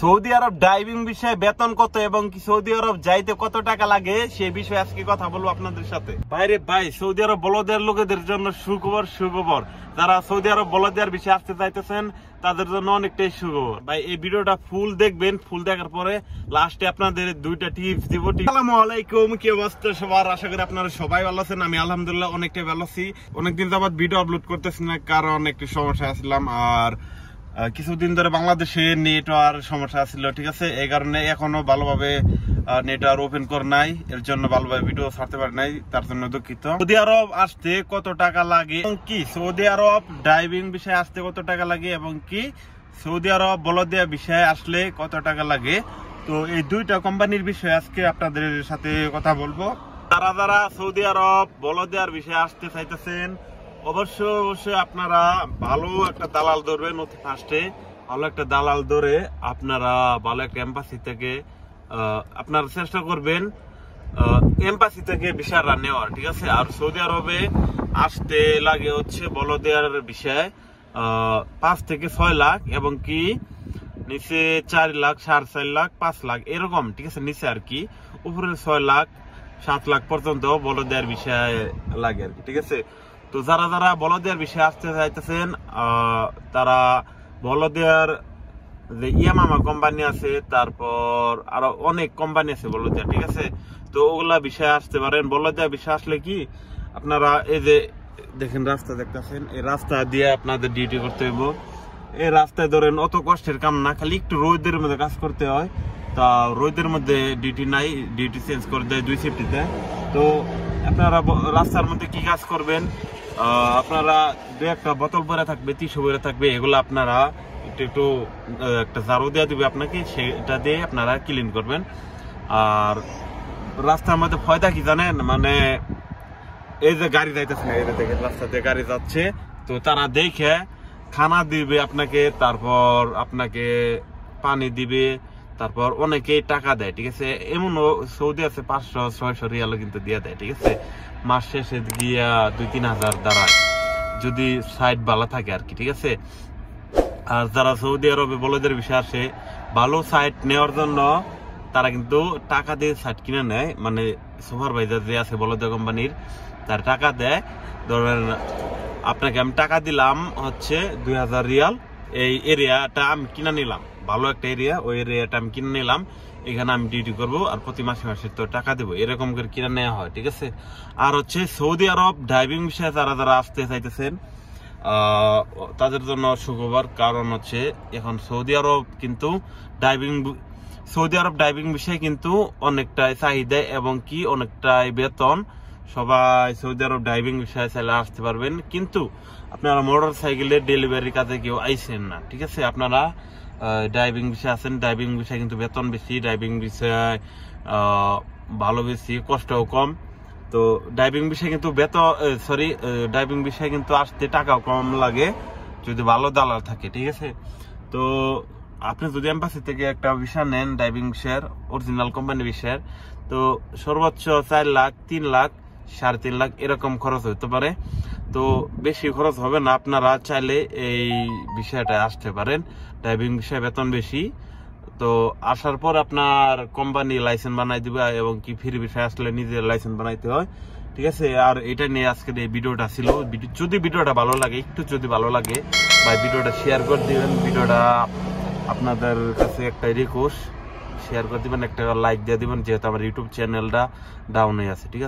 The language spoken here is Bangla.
সৌদি আরব ডাইভিং বিষয়ে বেতন কত এবং কি সৌদি আরব যাইতে কত টাকা লাগে সেই বিষয়ে আজকে কথা বলবো আপনাদের সাথে। বাইরে ভাই, সৌদি আরব বলদের লোকেদের জন্য সুখবর। যারা সৌদি আরব বলদের বিষয়ে আসতে চাইতেছেন তাদের জন্য অনেকটাই সুখবর। ভাই এই ভিডিওটা ফুল দেখবেন, ফুল দেখার পরে লাস্টে আপনাদের দুইটা টিপস দিব। আসসালামু আলাইকুম, কি অবস্থা সবার? আশা করি আপনারা সবাই ভালো আছেন। আমি আলহামদুলিল্লাহ অনেকটাই ভালো আছি। অনেকদিন যাবত ভিডিও আপলোড করতেছি না, কারণ একটু সমস্যা আসলাম, আর কিছুদিন ধরে বাংলাদেশে নেটওয়ার্ক সমস্যা ছিল, ঠিক আছে। এই কারণে এখনো ভালোভাবে নেটওয়ার্ক ওপেন করে নাই, এর জন্য ভালোভাবে ভিডিও ছাড়তে পারি নাই, তার জন্য দুঃখিত। সৌদি আরব আসতে কত টাকা লাগে এবং কি সৌদি আরব ডাইভিং বিষয়ে আসতে কত টাকা লাগে এবং কি সৌদি আরব বলদিয়া বিষয়ে আসলে কত টাকা লাগে, তো এই দুইটা কোম্পানির বিষয়ে আজকে আপনাদের সাথে কথা বলবো। যারা সৌদি আরব বলদিয়ার বিষয়ে আসতে চাইতেছেন অবশ্যই আপনারা ভালো একটা দালাল ধরবেন। অতি ফার্স্টে ভালো একটা দালাল ধরে আপনারা ভালো একটা এম্বাসি থেকে আপনারা চেষ্টা করবেন এম্বাসি থেকে ভিসাটা নেওয়ার, ঠিক আছে। আর সৌদি আরবে আসতে লাগে হচ্ছে বলদিয়ার বিষয়ে 5 থেকে 6 লাখ এবং কি নিচে 4 লাখ, 4.5 লাখ, 5 লাখ এরকম, ঠিক আছে। নিচে আর কি উপরে 6 লাখ 7 লাখ পর্যন্ত বলদিয়ার বিষয়ে লাগে আর কি, ঠিক আছে। তো যারা বলদিয়ার বিষয়ে আসতে চাইতেছেন তারা বলদিয়ার যে ইয়ামামা কোম্পানি আছে, তারপর আরো অনেক কোম্পানি আছে বলদিয়ার, ঠিক আছে। তো ওগুলা বিষয়ে আসতে পারেন। বলদিয়ার বিষয়ে আসলে কি আপনারা এই যে দেখেন রাস্তা দেখতেছেন, এই রাস্তা দিয়ে আপনাদের ডিউটি করতে হইব। এই রাস্তায় ধরেন অত কষ্টের কাম না, খালি একটু রোদের মধ্যে কাজ করতে হয়। তা রোদের মধ্যে ডিউটি নাই, ডিউটি চেঞ্জ করে দেয় 2 শিফটিতে। তো আপনারা রাস্তার মধ্যে কি কাজ করবেন, আপনারা 2-1টা বোতল ভরে থাকবে, টিস্যু ভরে থাকবে, এগুলো আপনারা একটু একটা ঝাড়ু দেওয়া দিবে আপনাকে, সেটা দিয়ে আপনারা ক্লিন করবেন। আর রাস্তার মধ্যে ফায়দা কি জানেন, মানে এই যে গাড়ি যাইতেছে না, এই যে দেখেন রাস্তা দিয়ে গাড়ি যাচ্ছে, তো তারা দেখে খানা দিবে আপনাকে, তারপর আপনাকে পানি দিবে, তারপর অনেকেই টাকা দেয়, ঠিক আছে। এমনও সৌদি আছে 500-600 রিয়ালও কিন্তু দিয়ে দেয়, ঠিক আছে। মাস শেষে গিয়া 2-3 হাজার দাঁড়ায় যদি সাইড ভালো থাকে আর কি, ঠিক আছে। আর যারা সৌদি আরবে বলদের বিষয়ে আসে ভালো সাইট নেওয়ার জন্য তারা কিন্তু টাকা দিয়ে সাইট কিনে নেয়, মানে সুপারভাইজার যে আছে বলদিয়া কোম্পানির তার টাকা দেয়। ধরেন আপনাকে আমি টাকা দিলাম হচ্ছে 2000 রিয়াল, এই এরিয়াটা আমি কিনে নিলাম, ভালো একটা এরিয়া, ওই এরিয়াটা আমি কিনে নিলাম, এখানে আমি ডিউটি করবো, আর প্রতি মাসে তো টাকা দেবো, এরকম করে কিনে নেওয়া হয়, ঠিক আছে। আর হচ্ছে সৌদি আরব ডাইভিং বিষয়ে যারা আসতে চাইতেছেন তাদের জন্য সুখবর, কারণ হচ্ছে এখন সৌদি আরব ডাইভিং বিষয়ে কিন্তু অনেকটাই চাহিদা এবং কি অনেকটাই বেতন। সবাই সৌদি আরব ডাইভিং বিষয়ে চাইলে আসতে পারবেন, কিন্তু আপনারা মোটর সাইকেলের ডেলিভারি কাজে কেউ আইসেন না, ঠিক আছে। আপনারা ডাইভিং বিষয়ে আছেন, ডাইভিং বিষয়ে কিন্তু বেতন বেশি, ডাইভিং বিষয়ে ভালো বেশি, কষ্টও কম। তো ডাইভিং বিষয়ে কিন্তু ডাইভিং বিষয়ে কিন্তু আসতে টাকাও কম লাগে যদি ভালো দালাল থাকে, ঠিক আছে। তো আপনি যদি এম্বাসি থেকে একটা ভিসা নেন ডাইভিং বিষয়ের, অরিজিনাল কোম্পানি বিষয়ের, তো সর্বোচ্চ 4 লাখ, 3 লাখ, 3.5 লাখ এরকম খরচ হতে পারে। তো বেশি খরচ হবে না, আপনারা চাইলে এই বিষয়টা আসতে পারেন। ডাইভিং বিষয়ে বেতন বেশি, তো আসার পর আপনার কোম্পানি লাইসেন্স বানাই দিবে এবং কি ফ্রি বিষয় আসলে নিজের লাইসেন্স বানাইতে হয়, ঠিক আছে। আর এটা নিয়ে আজকের এই ভিডিওটা ছিল। যদি ভিডিওটা ভালো লাগে, একটু যদি ভালো লাগে বা ভিডিওটা শেয়ার করে দিবেন, ভিডিওটা আপনাদের কাছে একটা রিকোয়েস্ট, শেয়ার করে দিবেন, একটা লাইক দিয়ে দিবেন, যেহেতু আমার ইউটিউব চ্যানেলটা ডাউন হয়ে আছে, ঠিক আছে।